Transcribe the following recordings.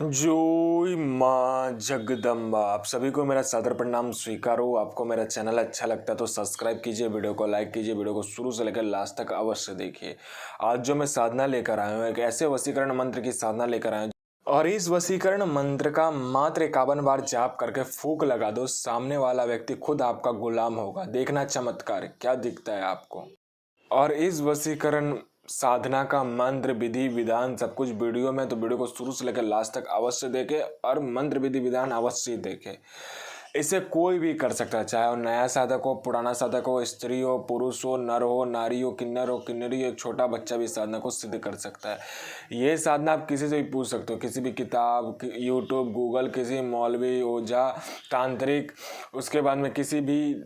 जय माँ जगदम्बा। आप सभी को मेरा सादर प्रणाम स्वीकार हो। आपको मेरा चैनल अच्छा लगता है तो सब्सक्राइब कीजिए, वीडियो को लाइक कीजिए, वीडियो को शुरू से लेकर लास्ट तक अवश्य देखिए। आज जो मैं साधना लेकर आया हूँ, एक ऐसे वशीकरण मंत्र की साधना लेकर आया हूँ, और इस वशीकरण मंत्र का मात्र 51 बार जाप करके फूंक लगा दो, सामने वाला व्यक्ति खुद आपका गुलाम होगा। देखना चमत्कार क्या दिखता है आपको। और इस वशीकरण साधना का मंत्र विधि विधान सब कुछ वीडियो में, तो वीडियो को शुरू से लेकर लास्ट तक अवश्य देखें और मंत्र विधि विधान अवश्य देखें। इसे कोई भी कर सकता है, चाहे वो नया साधक हो, पुराना साधक हो, स्त्री हो, पुरुष हो, नर हो, नारी हो, किन्नरी हो, एक छोटा बच्चा भी साधना को सिद्ध कर सकता है। ये साधना आप किसी से भी पूछ सकते हो, किसी भी किताब, यूट्यूब, गूगल, किसी मौलवी, ओझा, तांत्रिक, उसके बाद में किसी भी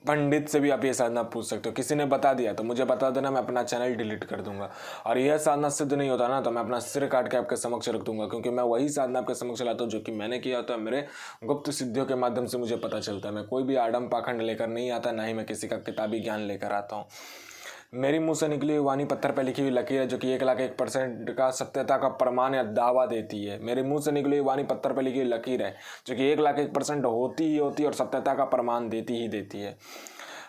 पंडित से भी आप ये साधना पूछ सकते हो। किसी ने बता दिया तो मुझे बता देना, मैं अपना चैनल डिलीट कर दूंगा। और यह साधना सिद्ध नहीं होता ना, तो मैं अपना सिर काट के आपके समक्ष रख दूंगा, क्योंकि मैं वही साधना आपके समक्ष लाता हूँ जो कि मैंने किया होता है। मेरे गुप्त सिद्धियों के माध्यम से मुझे पता चलता है। मैं कोई भी आडम पाखंड लेकर नहीं आता, ना ही मैं किसी का किताबी ज्ञान लेकर आता हूँ। मेरी मुंह से निकली हुई वाणी पत्थर पर लिखी हुई लकीर है, जो कि 1,01% का सत्यता का प्रमाण या दावा देती है। मेरे मुंह से निकली हुई वाणी पत्थर पर लिखी हुई लकीर है, जो कि 1,01% होती ही होती है और सत्यता का प्रमाण देती ही देती है।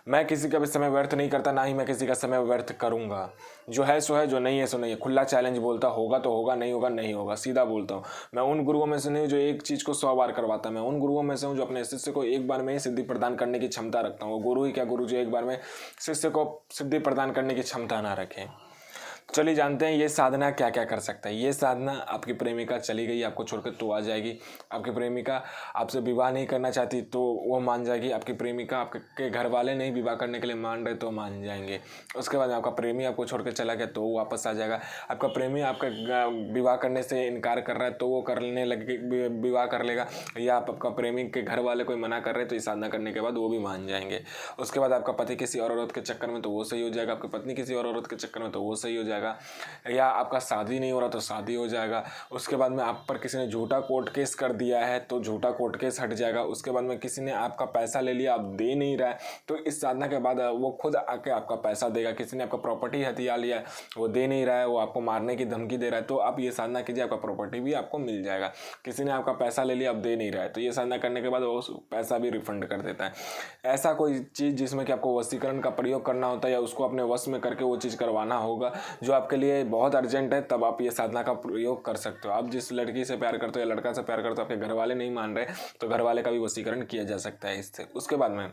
मैं किसी का भी समय व्यर्थ नहीं करता, ना ही मैं किसी का समय व्यर्थ करूंगा। जो है सो है, जो नहीं है सो नहीं है। खुला चैलेंज बोलता, होगा तो होगा, नहीं होगा नहीं होगा, सीधा बोलता हूँ। मैं उन गुरुओं में से नहीं हूँ जो एक चीज़ को 100 बार करवाता। मैं उन गुरुओं में से हूँ जो अपने शिष्य को एक बार में ही सिद्धि प्रदान करने की क्षमता रखता हूँ। वो गुरु ही क्या गुरु जो एक बार में शिष्य को सिद्धि प्रदान करने की क्षमता ना रखें। चलिए जानते हैं ये साधना क्या क्या कर सकता है। ये साधना, आपकी प्रेमिका चली गई आपको छोड़कर तो आ जाएगी। आपकी प्रेमिका आपसे विवाह नहीं करना चाहती तो वो मान जाएगी। आपकी प्रेमिका, आपके घर वाले नहीं विवाह करने के लिए मान रहे तो मान जाएंगे। उसके बाद आपका प्रेमी आपको छोड़ कर चला गया तो वो वापस आ जाएगा। आपका प्रेमी आपका विवाह करने से इनकार कर रहा है तो वो करने लगे, विवाह कर लेगा। या आपका प्रेमी के घर वाले कोई मना कर रहे हैं तो ये साधना करने के बाद वो भी मान जाएंगे। उसके बाद आपका पति किसी और औरत के चक्कर में तो वो सही हो जाएगा। आपकी पत्नी किसी और औरत के चक्कर में तो वो सही हो जाएगा। या आपका शादी नहीं हो रहा तो शादी हो जाएगा। उसके बाद में आप पर किसी ने झूठा कोर्ट केस कर दिया है तो झूठा कोर्ट केस हट जाएगा। उसके बाद में किसी ने आपका पैसा ले लिया, आप दे नहीं रहा है, तो इस साधना के बाद वो खुद आके आपका पैसा देगा। किसी ने आपका प्रॉपर्टी हथिया लिया है, वो दे नहीं रहा है, वो आपको मारने की धमकी दे रहा है, तो आप ये साधना कीजिए, आपका प्रॉपर्टी भी आपको मिल जाएगा। किसी ने आपका पैसा ले लिया, अब दे नहीं रहा है, तो ये साधना करने के बाद वो पैसा भी रिफंड कर देता है। ऐसा कोई चीज़ जिसमें कि आपको वशीकरण का प्रयोग करना होता है या उसको अपने वश में करके वो चीज़ करवाना होगा जो आपके लिए बहुत अर्जेंट है, तब आप ये साधना का प्रयोग कर सकते हो। आप जिस लड़की से प्यार करते हो या लड़का से प्यार करते हो, आपके घर वाले नहीं मान रहे तो घर वाले का भी वशीकरण किया जा सकता है इससे। उसके बाद में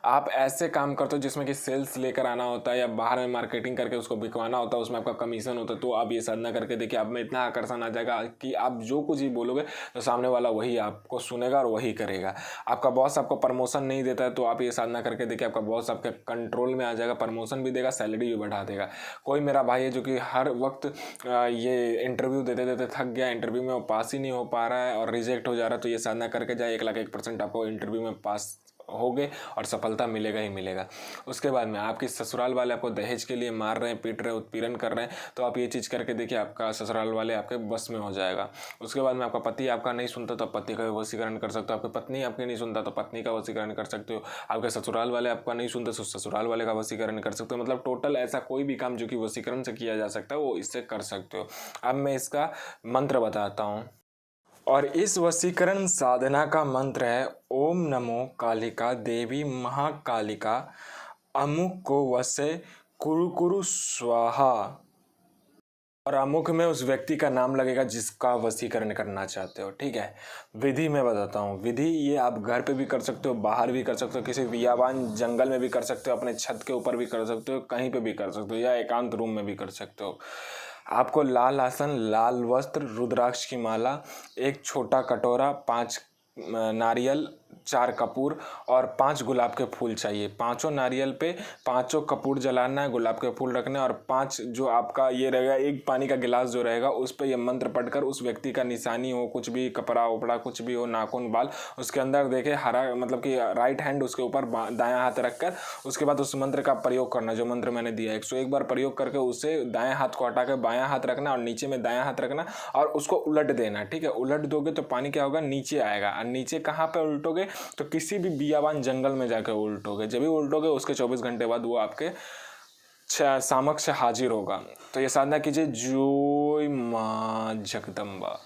आप ऐसे काम करते हो जिसमें कि सेल्स लेकर आना होता है या बाहर में मार्केटिंग करके उसको बिकवाना होता है, उसमें आपका कमीशन होता है, तो आप ये साधना करके देखिए, आप में इतना आकर्षण आ जाएगा कि आप जो कुछ ही बोलोगे तो सामने वाला वही आपको सुनेगा और वही करेगा। आपका बॉस आपको प्रमोशन नहीं देता है तो आप ये साधना करके देखिए, आपका बॉस आपके कंट्रोल में आ जाएगा, प्रमोशन भी देगा, सैलरी भी बढ़ा देगा। कोई मेरा भाई है जो कि हर वक्त ये इंटरव्यू देते देते थक गया, इंटरव्यू में वो पास ही नहीं हो पा रहा है और रिजेक्ट हो जा रहा है, तो ये साधना करके जाए, 1,01% आपको इंटरव्यू में पास होगे और सफलता मिलेगा ही मिलेगा। उसके बाद में आपकी ससुराल वाले आपको दहेज के लिए मार रहे हैं, पीट रहे हैं, उत्पीड़न कर रहे हैं, तो आप ये चीज़ करके देखिए, आपका ससुराल वाले आपके बस में हो जाएगा। उसके बाद में आपका पति आपका नहीं सुनता तो आप पति का वशीकरण कर सकते हो। आपकी पत्नी आपकी नहीं सुनता तो पत्नी का वशीकरण कर सकते हो। आपके ससुराल वाले आपका नहीं सुनते तो ससुराल वाले का वशीकरण कर सकते हो। मतलब टोटल ऐसा कोई भी काम जो कि वशीकरण से किया जा सकता है वो इससे कर सकते हो। अब मैं इसका मंत्र बताता हूँ, और इस वशीकरण साधना का मंत्र है ओम नमो कालिका देवी महाकालिका अमुक को वसे कुरु कुरु स्वाहा। और अमुक में उस व्यक्ति का नाम लगेगा जिसका वशीकरण करना चाहते हो। ठीक है, विधि मैं बताता हूँ। विधि ये आप घर पे भी कर सकते हो, बाहर भी कर सकते हो, किसी बियाबान जंगल में भी कर सकते हो, अपने छत के ऊपर भी कर सकते हो, कहीं पे भी कर सकते हो, या एकांत रूम में भी कर सकते हो। आपको लाल आसन, लाल वस्त्र, रुद्राक्ष की माला, एक छोटा कटोरा, 5 नारियल, 4 कपूर और 5 गुलाब के फूल चाहिए। पांचों नारियल पे 5 कपूर जलाना है, गुलाब के फूल रखने और 5 जो आपका ये रहेगा, एक पानी का गिलास जो रहेगा उस पे ये मंत्र पढ़कर उस व्यक्ति का निशानी हो, कुछ भी कपड़ा उपड़ा कुछ भी हो, नाखून बाल, उसके अंदर देखे हरा, मतलब कि राइट हैंड उसके ऊपर दायां हाथ रखकर उसके बाद उस मंत्र का प्रयोग करना, जो मंत्र मैंने दिया 101 बार प्रयोग करके उसे दाएं हाथ को हटा कर बायां हाथ रखना और नीचे में दायां हाथ रखना और उसको उलट देना। ठीक है, उलट दोगे तो पानी क्या होगा, नीचे आएगा। और नीचे कहाँ पे उल्टोगे, तो किसी भी बियाबान जंगल में जाकर उल्टोगे। जब भी उल्टोगे उसके 24 घंटे बाद वो आपके समक्ष हाजिर होगा। तो ये साधना कीजिए, जय माँ जगदम्बा।